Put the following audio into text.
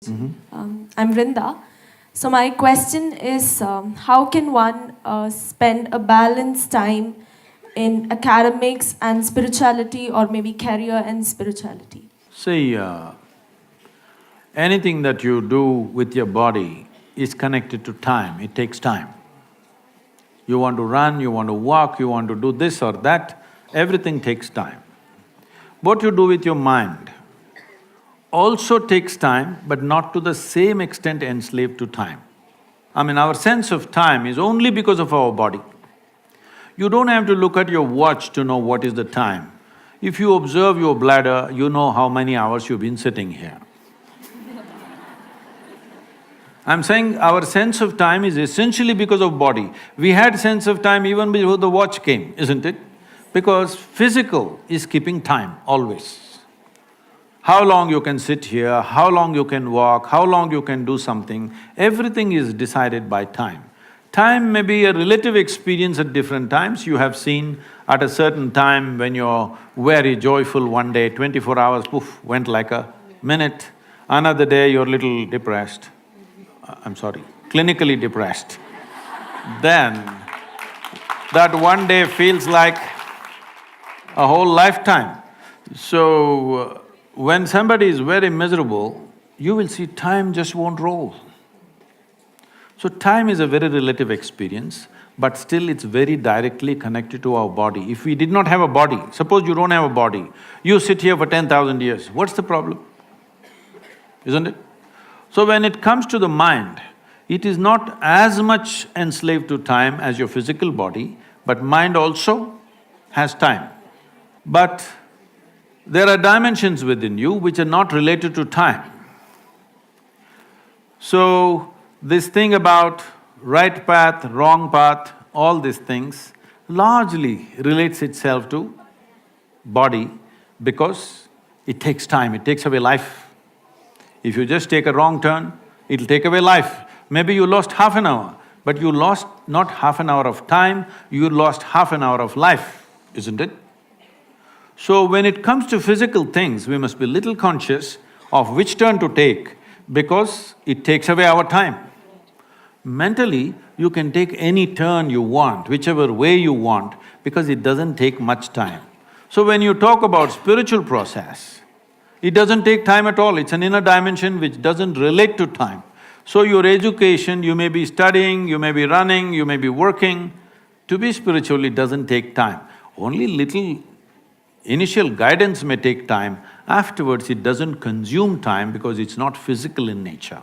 I'm Vrinda. So my question is, how can one spend a balanced time in academics and spirituality, or maybe career and spirituality? See, anything that you do with your body is connected to time, it takes time. You want to run, you want to walk, you want to do this or that, everything takes time. What you do with your mind also takes time, but not to the same extent enslaved to time. I mean, our sense of time is only because of our body. You don't have to look at your watch to know what is the time. If you observe your bladder, you know how many hours you've been sitting here. I'm saying our sense of time is essentially because of body. We had sense of time even before the watch came, isn't it? Because physical is keeping time always. How long you can sit here, how long you can walk, how long you can do something, everything is decided by time. Time may be a relative experience at different times. You have seen at a certain time when you're very joyful one day, 24 hours, poof, went like a minute. Another day you're little depressed. I'm sorry, clinically depressed. Then that one day feels like a whole lifetime. So, when somebody is very miserable, you will see time just won't roll. So time is a very relative experience, but still it's very directly connected to our body. If we did not have a body, suppose you don't have a body, you sit here for 10,000 years, what's the problem? Isn't it? So when it comes to the mind, it is not as much enslaved to time as your physical body, but mind also has time. But there are dimensions within you which are not related to time. So, this thing about right path, wrong path, all these things largely relates itself to body because it takes time, it takes away life. If you just take a wrong turn, it'll take away life. Maybe you lost half an hour, but you lost not half an hour of time, you lost half an hour of life, isn't it? So when it comes to physical things, we must be little conscious of which turn to take because it takes away our time. Mentally, you can take any turn you want, whichever way you want, because it doesn't take much time. So when you talk about spiritual process, it doesn't take time at all, it's an inner dimension which doesn't relate to time. So your education, you may be studying, you may be running, you may be working, to be spiritual it doesn't take time. Only little initial guidance may take time, afterwards it doesn't consume time because it's not physical in nature.